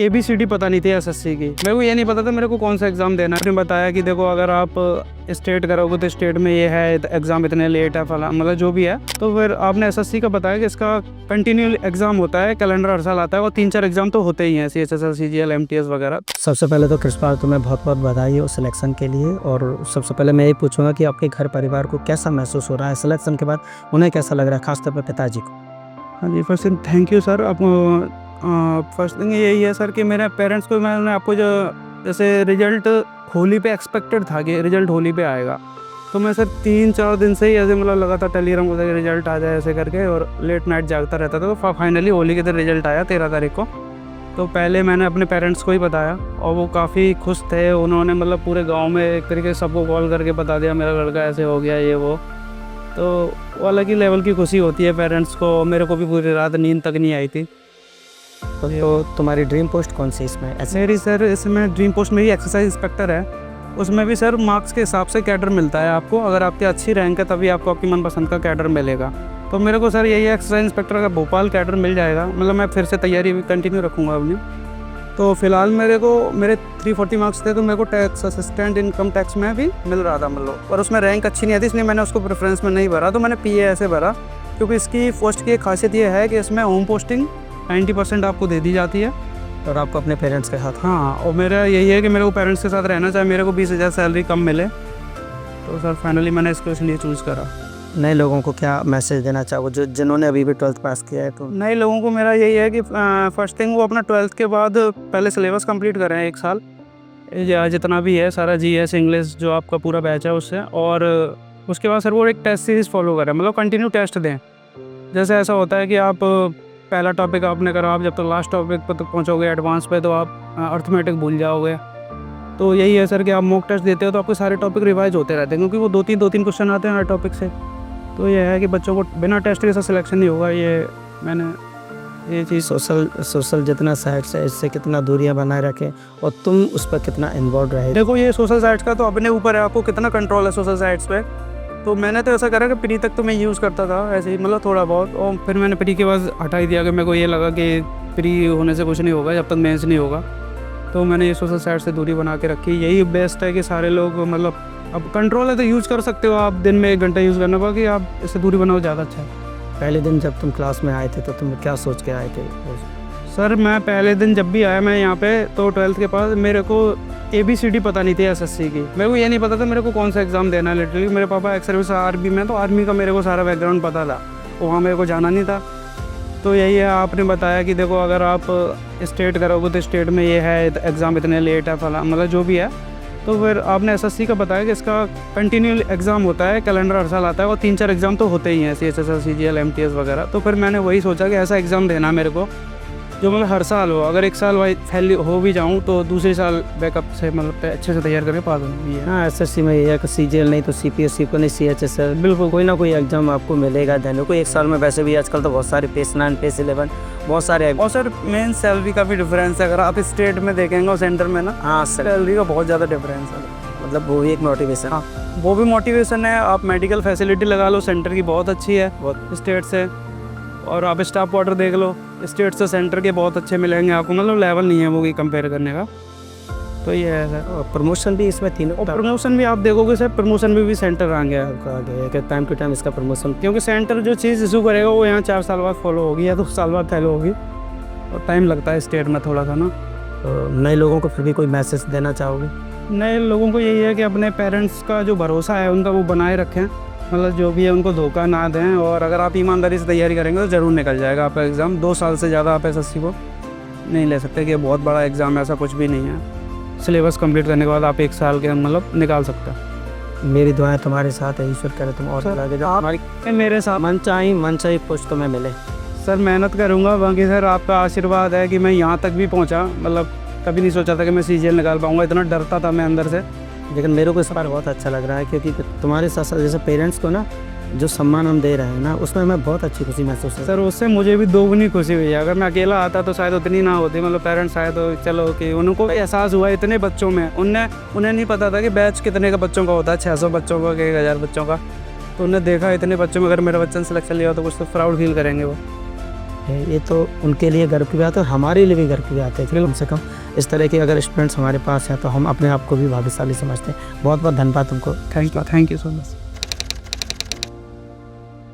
ABCD पता नहीं थी SSC की। मेरे को ये नहीं पता था मेरे को कौन सा एग्ज़ाम देना है। आपने बताया कि देखो अगर आप स्टेट करोगे तो स्टेट में ये है, एग्ज़ाम इतने लेट है, फला मतलब जो भी है। तो फिर आपने SSC का बताया कि इसका कंटिन्यू एग्ज़ाम होता है, कैलेंडर हर साल आता है और 3-4 एग्ज़ाम तो होते ही हैं, CHSL, CGL, MTS वगैरह। सबसे पहले तो कृष्णपाल तुम्हें बहुत बहुत बधाई हो सिलेक्शन के लिए। और सबसे पहले मैं ये पूछूंगा कि आपके घर परिवार को कैसा महसूस हो रहा है सिलेक्शन के बाद, उन्हें कैसा लग रहा है, खासतौर पर पिताजी को? हाँ जी, first thing thank you sir. आप फर्स्ट थिंग यही है सर कि मेरे पेरेंट्स को मैंने आपको जो जैसे रिजल्ट होली पे एक्सपेक्टेड था कि रिजल्ट होली पे आएगा, तो मैं सर 3-4 दिन से ही ऐसे मतलब लगातार टेलीग्राम होता कि रिजल्ट आ जाए ऐसे करके, और लेट नाइट जागता रहता था। तो फाइनली होली के दिन रिजल्ट आया 13 तारीख को। तो पहले मैंने अपने पेरेंट्स को ही बताया और वो काफ़ी खुश थे। उन्होंने मतलब पूरे गांव में एक तरीके से सबको कॉल करके बता दिया मेरा लड़का ऐसे हो गया ये वो। तो वो अलग ही लेवल की खुशी होती है पेरेंट्स को। मेरे को भी पूरी रात नींद तक नहीं आई थी। तो तुम्हारी ड्रीम पोस्ट कौन सी इसमें? मेरी सर इसमें ड्रीम पोस्ट मेरी एक्सरसाइज इंस्पेक्टर है। उसमें भी सर मार्क्स के हिसाब से कैडर मिलता है आपको। अगर आपकी अच्छी रैंक है तभी आपको आपकी मनपसंद का कैडर मिलेगा। तो मेरे को सर यही एक्सरसाइज इंस्पेक्टर का भोपाल कैडर मिल जाएगा, मतलब मैं फिर से तैयारी कंटिन्यू रखूँगा अपनी। तो फिलहाल मेरे 340 मार्क्स थे, तो मेरे को टैक्स असिस्टेंट इनकम टैक्स में भी मिल रहा था मतलब, और उसमें रैंक अच्छी नहीं आती, इसलिए मैंने उसको प्रेफरेंस में नहीं भरा। तो मैंने PA ऐसे भरा क्योंकि इसकी पोस्ट की एक खासियत ये है कि इसमें होम पोस्टिंग 90% आपको दे दी जाती है। और आपको अपने पेरेंट्स के साथ? हाँ, और मेरा यही है कि मेरे को पेरेंट्स के साथ रहना, चाहे मेरे को 20,000 सैलरी कम मिले। तो सर फाइनली मैंने इसको इसलिए चूज़ करा। नए लोगों को क्या मैसेज देना चाहोगे जो जिन्होंने अभी भी 12th पास किया है? तो नए लोगों को मेरा यही है कि फर्स्ट थिंग वो अपना 12th के बाद पहले सिलेबस कंप्लीट करें 1 साल, जितना भी है सारा GS इंग्लिश जो आपका पूरा बैच है उससे। और उसके बाद सर वो एक टेस्ट सीरीज़ फॉलो करें, मतलब कंटिन्यू टेस्ट दें। जैसे ऐसा होता है कि आप पहला टॉपिक आपने करा, आप जब तक लास्ट टॉपिक पर तक पहुँचोगे एडवांस पे तो आप अर्थमेटिक भूल जाओगे। तो यही है सर कि आप मॉक टेस्ट देते हो तो आपके सारे टॉपिक रिवाइज होते रहते हैं, क्योंकि वो 2-3 क्वेश्चन आते हैं हर टॉपिक से। तो ये है कि बच्चों को बिना टेस्ट के साथ सिलेक्शन नहीं होगा। ये मैंने ये चीज़ सोशल जितना साइट्स है इससे कितना दूरियां बनाए रखें और तुम उस पर कितना इन्वॉल्व रहे। देखो ये सोशल साइट्स का तो अपने ऊपर है, आपको कितना कंट्रोल है सोशल साइट्स पे। तो मैंने तो ऐसा करा कि प्री तक तो मैं यूज़ करता था ऐसे ही, मतलब थोड़ा बहुत, और फिर मैंने प्री के बाद हटा ही दिया कि मेरे को ये लगा कि प्री होने से कुछ नहीं होगा जब तक मेंस नहीं होगा। तो मैंने ये सोशल साइट से दूरी बना के रखी। यही बेस्ट है कि सारे लोग मतलब अब कंट्रोल है तो यूज़ कर सकते हो आप, दिन में 1 घंटा यूज़ करना पड़ा कि आप इससे दूरी बनाओ, ज़्यादा अच्छा है। पहले दिन जब तुम क्लास में आए थे तो तुम क्या सोच के आए थे? सर मैं पहले दिन जब भी आया मैं यहाँ पे, तो 12th के पास मेरे को ABCD पता नहीं थी SSC की। मेरे को ये नहीं पता था मेरे को कौन सा एग्ज़ाम देना है। लिटरली मेरे पापा एक्स सर्विस आर्मी में, तो आर्मी का मेरे को सारा बैकग्राउंड पता था, वहाँ मेरे को जाना नहीं था। तो यही है, आपने बताया कि देखो अगर आप स्टेट करोगे तो स्टेट में ये है, एग्ज़ाम इतने लेट है, फला मतलब जो भी है। तो फिर आपने SSC का बताया कि इसका कंटिन्यू एग्ज़ाम होता है, कैलेंडर हर साल आता है और 3-4 एग्ज़ाम तो होते ही हैं, CHSL, CGL, MTS वगैरह। तो फिर मैंने वही सोचा कि ऐसा एग्ज़ाम देना है मेरे को जो मतलब हर साल हो। अगर 1 साल फेल हो भी जाऊँ तो दूसरे साल बैकअप से मतलब अच्छे से तैयार करके पास होना है। हाँ, SSC में ये है कि CGL नहीं तो CPSC को नहीं CHSL, बिल्कुल कोई ना कोई एग्जाम आपको मिलेगा देने को 1 साल में। वैसे भी आजकल तो बहुत सारे PACE 9, PACE 11 बहुत सारे। और सर मेन सैलरी का भी डिफरेंस है, अगर आप स्टेट में देखेंगे और सेंटर में ना, हाँ सैलरी का बहुत ज़्यादा डिफरेंस है। मतलब वो भी एक मोटिवेशन। हाँ, वो भी मोटिवेशन है। आप मेडिकल फैसिलिटी लगा लो, सेंटर की बहुत अच्छी है बहुत स्टेट से। और आप स्टाफ क्वार्टर देख लो, स्टेट से सेंटर के बहुत अच्छे मिलेंगे आपको, मतलब लेवल नहीं है वो की कंपेयर करने का। तो ये है सर। और प्रमोशन भी इसमें तीनों, और प्रमोशन भी आप देखोगे सर, प्रमोशन में भी सेंटर आ गया आपका आगे कि टाइम टू टाइम इसका प्रमोशन, क्योंकि सेंटर जो चीज़ इशू करेगा वो यहाँ 4 साल बाद फॉलो होगी या 2 साल बाद फॉलो होगी, और टाइम लगता है स्टेट में थोड़ा सा ना। तो नए लोगों को फिर भी कोई मैसेज देना चाहोगे? नए लोगों को यही है कि अपने पेरेंट्स का जो भरोसा है उनका वो बनाए रखें, मतलब जो भी है उनको धोखा ना दें। और अगर आप ईमानदारी से तैयारी करेंगे तो ज़रूर निकल जाएगा आपका एग्ज़ाम। 2 साल से ज़्यादा आप SSC को नहीं ले सकते कि बहुत बड़ा एग्ज़ाम है, ऐसा कुछ भी नहीं है। सिलेबस कंप्लीट करने के बाद आप 1 साल के मतलब निकाल सकते हैं। मेरी दुआएं तुम्हारे साथ है, ईश्वर करे तुम और आगे जाओ। हमारी मेरे साथ मन चाहिए पोस्ट तुम्हें मिले। सर मेहनत करूँगा, बाकी सर आपका आशीर्वाद है कि मैं यहाँ तक भी पहुँचा। मतलब कभी नहीं सोचा था कि मैं CGL निकाल पाऊँगा, इतना डरता था मैं अंदर से। लेकिन मेरे को इस बार बहुत अच्छा लग रहा है क्योंकि तुम्हारे साथ साथ जैसे पेरेंट्स को ना जो सम्मान हम दे रहे हैं ना, उसमें हमें बहुत अच्छी खुशी महसूस है। सर उससे मुझे भी दोगुनी खुशी हुई है। अगर मैं अकेला आता तो शायद उतनी ना होती, मतलब पेरेंट्स आए तो चलो कि उनको एहसास हुआ इतने बच्चों में। उन्हें नहीं पता था कि बैच कितने का बच्चों का होता है, 600 बच्चों का, 1000 बच्चों का। तो उन्हें देखा इतने बच्चों में अगर मेरा बच्चा ने सिलेक्शन लिया तो कुछ तो प्राउड फील करेंगे वो। है, ये तो उनके लिए गर्व की बात है और हमारे लिए भी गर्व की बात है कि कम से कम इस तरह के अगर स्टूडेंट्स हमारे पास हैं तो हम अपने आप को भी भाग्यशाली समझते हैं। बहुत बहुत धन्यवाद तुमको। Thank you so much.